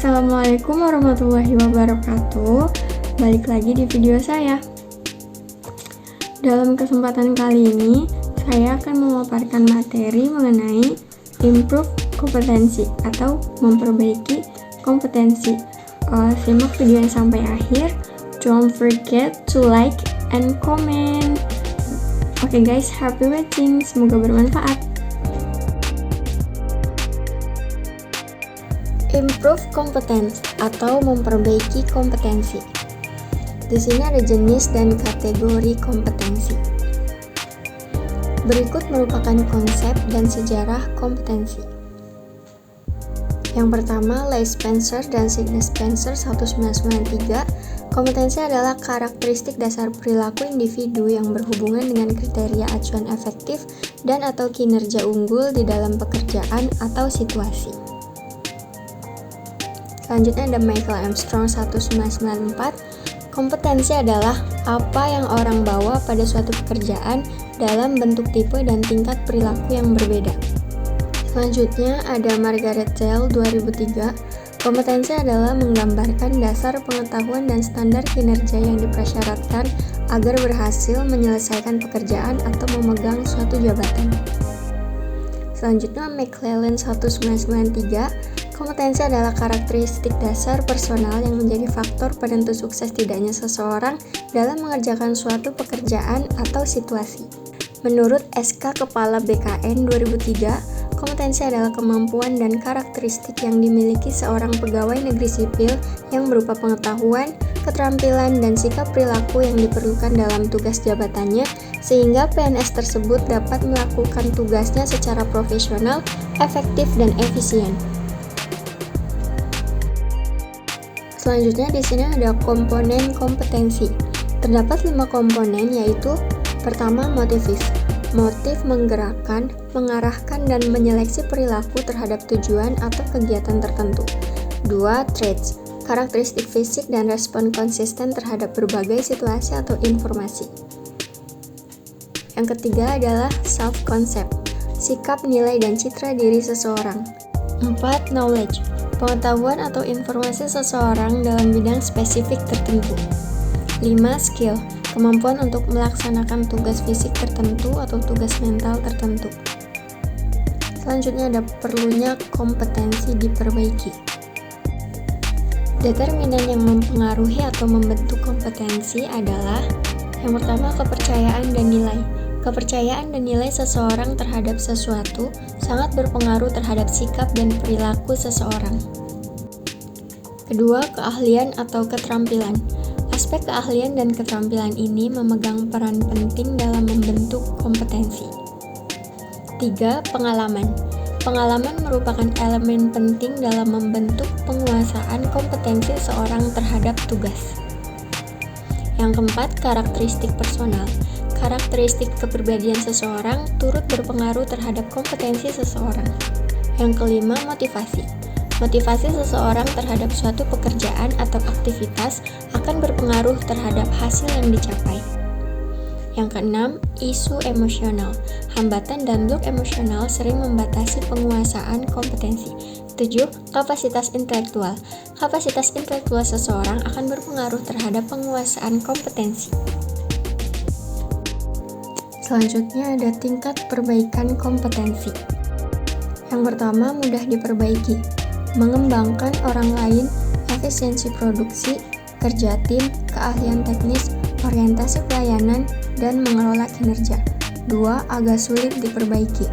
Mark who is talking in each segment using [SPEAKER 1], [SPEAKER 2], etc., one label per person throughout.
[SPEAKER 1] Assalamualaikum warahmatullahi wabarakatuh. Balik lagi di video saya. Dalam kesempatan kali ini, saya akan memaparkan materi mengenai improve kompetensi atau memperbaiki kompetensi. Simak video yang sampai akhir. Don't forget to like and comment. Oke guys, happy watching. Semoga bermanfaat. Improve competence atau memperbaiki kompetensi. Di sini ada jenis dan kategori kompetensi. Berikut merupakan konsep dan sejarah kompetensi. Yang pertama, Leigh Spencer dan Sidney Spencer 1993. Kompetensi adalah karakteristik dasar perilaku individu yang berhubungan dengan kriteria acuan efektif dan atau kinerja unggul di dalam pekerjaan atau situasi. Selanjutnya ada Michael Armstrong 1994. Kompetensi adalah apa yang orang bawa pada suatu pekerjaan dalam bentuk tipe dan tingkat perilaku yang berbeda. Selanjutnya ada Margaret Dale 2003. Kompetensi adalah menggambarkan dasar pengetahuan dan standar kinerja yang dipersyaratkan agar berhasil menyelesaikan pekerjaan atau memegang suatu jabatan. Selanjutnya McClellan 1993. Kompetensi adalah karakteristik dasar personal yang menjadi faktor penentu sukses tidaknya seseorang dalam mengerjakan suatu pekerjaan atau situasi. Menurut SK Kepala BKN 2003, kompetensi adalah kemampuan dan karakteristik yang dimiliki seorang pegawai negeri sipil yang berupa pengetahuan, keterampilan, dan sikap perilaku yang diperlukan dalam tugas jabatannya sehingga PNS tersebut dapat melakukan tugasnya secara profesional, efektif, dan efisien. Selanjutnya di sini ada komponen kompetensi. Terdapat 5 komponen, yaitu pertama, motivis. Motif menggerakkan, mengarahkan, dan menyeleksi perilaku terhadap tujuan atau kegiatan tertentu. 2. Traits. Karakteristik fisik dan respon konsisten terhadap berbagai situasi atau informasi. Yang ketiga adalah self-concept. Sikap, nilai, dan citra diri seseorang. 4. Knowledge. Pengetahuan atau informasi seseorang dalam bidang spesifik tertentu. 5. Skill. Kemampuan untuk melaksanakan tugas fisik tertentu atau tugas mental tertentu. Selanjutnya ada perlunya kompetensi diperbaiki. Determinan yang mempengaruhi atau membentuk kompetensi adalah yang pertama, kepercayaan dan nilai. Kepercayaan dan nilai seseorang terhadap sesuatu sangat berpengaruh terhadap sikap dan perilaku seseorang. Kedua, keahlian atau keterampilan. Aspek keahlian dan keterampilan ini memegang peran penting dalam membentuk kompetensi. 3. Pengalaman. Pengalaman merupakan elemen penting dalam membentuk penguasaan kompetensi seorang terhadap tugas. Yang keempat, karakteristik personal. Karakteristik kepribadian seseorang turut berpengaruh terhadap kompetensi seseorang. Yang kelima, motivasi. Motivasi seseorang terhadap suatu pekerjaan atau aktivitas akan berpengaruh terhadap hasil yang dicapai. Yang keenam, isu emosional. Hambatan dan blok emosional sering membatasi penguasaan kompetensi. 7. Kapasitas intelektual. Kapasitas intelektual seseorang akan berpengaruh terhadap penguasaan kompetensi. Selanjutnya ada tingkat perbaikan kompetensi. Yang pertama, mudah diperbaiki. Mengembangkan orang lain, efisiensi produksi, kerja tim, keahlian teknis, orientasi pelayanan, dan mengelola kinerja. 2. Agak sulit diperbaiki.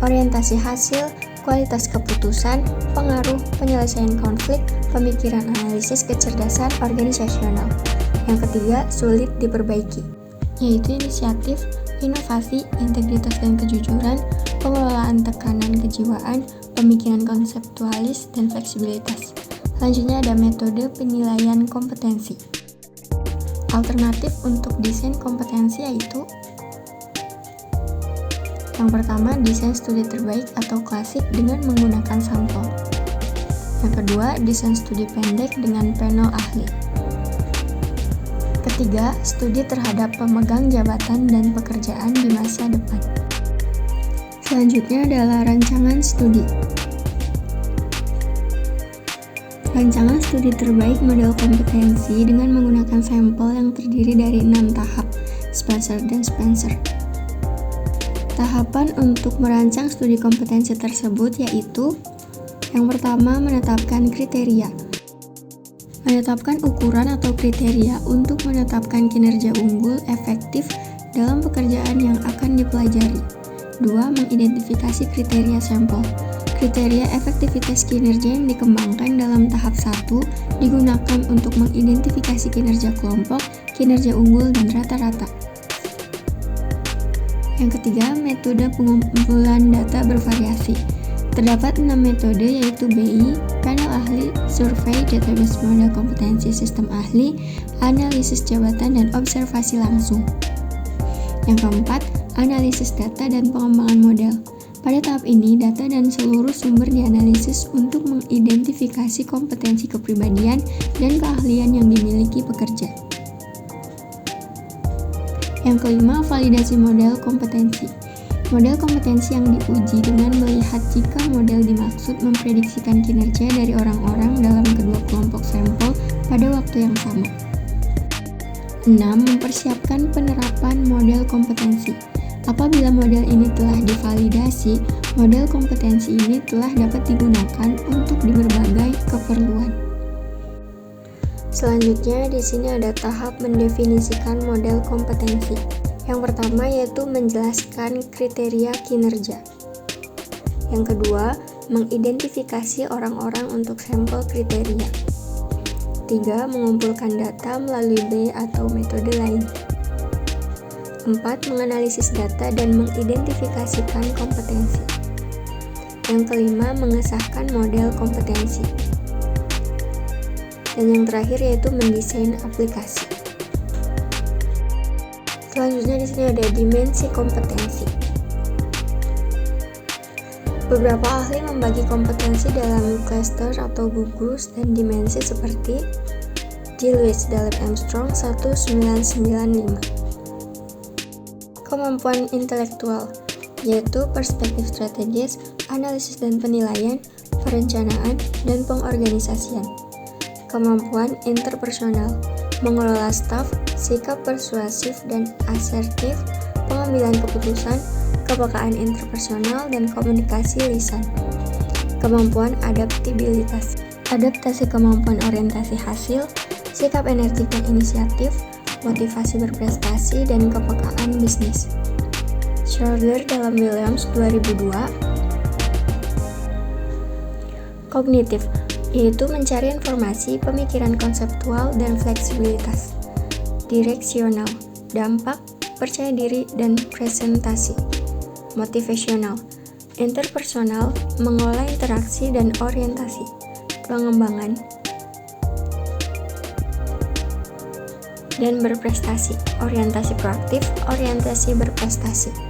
[SPEAKER 1] Orientasi hasil, kualitas keputusan, pengaruh, penyelesaian konflik, pemikiran analisis, kecerdasan organisasional. Yang ketiga, sulit diperbaiki, yaitu inisiatif, inovasi, integritas dan kejujuran, pengelolaan tekanan kejiwaan, pemikiran konseptualis, dan fleksibilitas. Selanjutnya ada metode penilaian kompetensi. Alternatif untuk desain kompetensi yaitu yang pertama, desain studi terbaik atau klasik dengan menggunakan sampel. Yang kedua, desain studi pendek dengan panel ahli. Ketiga, studi terhadap pemegang jabatan dan pekerjaan di masa depan. Selanjutnya adalah rancangan studi. Rancangan studi terbaik model kompetensi dengan menggunakan sampel yang terdiri dari 6 tahap, Spencer dan Spencer. Tahapan untuk merancang studi kompetensi tersebut yaitu: yang pertama, menetapkan kriteria. Menetapkan ukuran atau kriteria untuk menetapkan kinerja unggul efektif dalam pekerjaan yang akan dipelajari. 2. Mengidentifikasi kriteria sampel. Kriteria efektivitas kinerja yang dikembangkan dalam tahap 1 digunakan untuk mengidentifikasi kinerja kelompok, kinerja unggul, dan rata-rata. Yang ketiga, metode pengumpulan data bervariasi. Terdapat 6 metode yaitu BI, panel ahli, survei, database model kompetensi sistem ahli, analisis jabatan, dan observasi langsung. Yang keempat, analisis data dan pengembangan model. Pada tahap ini, data dan seluruh sumber dianalisis untuk mengidentifikasi kompetensi kepribadian dan keahlian yang dimiliki pekerja. Yang kelima, validasi model kompetensi. Model kompetensi yang diuji dengan melihat jika model dimaksud memprediksikan kinerja dari orang-orang dalam kedua kelompok sampel pada waktu yang sama. 6. Mempersiapkan penerapan model kompetensi. Apabila model ini telah divalidasi, model kompetensi ini telah dapat digunakan untuk di berbagai keperluan. Selanjutnya, di sini ada tahap mendefinisikan model kompetensi. Yang pertama yaitu menjelaskan kriteria kinerja. Yang kedua, mengidentifikasi orang-orang untuk sampel kriteria. 3. Mengumpulkan data melalui B atau metode lain. 4. Menganalisis data dan mengidentifikasikan kompetensi. Yang kelima, mengesahkan model kompetensi. Dan yang terakhir yaitu mendesain aplikasi. Selanjutnya di sini ada dimensi kompetensi. Beberapa ahli membagi kompetensi dalam cluster atau gugus dan dimensi seperti di Lewis Daleb Armstrong 1995. Kemampuan intelektual yaitu perspektif strategis, analisis dan penilaian, perencanaan, dan pengorganisasian. Kemampuan interpersonal, mengelola staf, sikap persuasif dan asertif, pengambilan keputusan, kepekaan interpersonal, dan komunikasi lisan. Kemampuan adaptabilitas, adaptasi kemampuan orientasi hasil, sikap energik dan inisiatif, motivasi berprestasi, dan kepekaan bisnis. Schroeder dalam Williams 2002. Kognitif yaitu mencari informasi, pemikiran konseptual, dan fleksibilitas. Direksional, dampak, percaya diri, dan presentasi. Motivasional, interpersonal, mengolah interaksi dan orientasi. Pengembangan, dan berprestasi. Orientasi proaktif, orientasi berprestasi.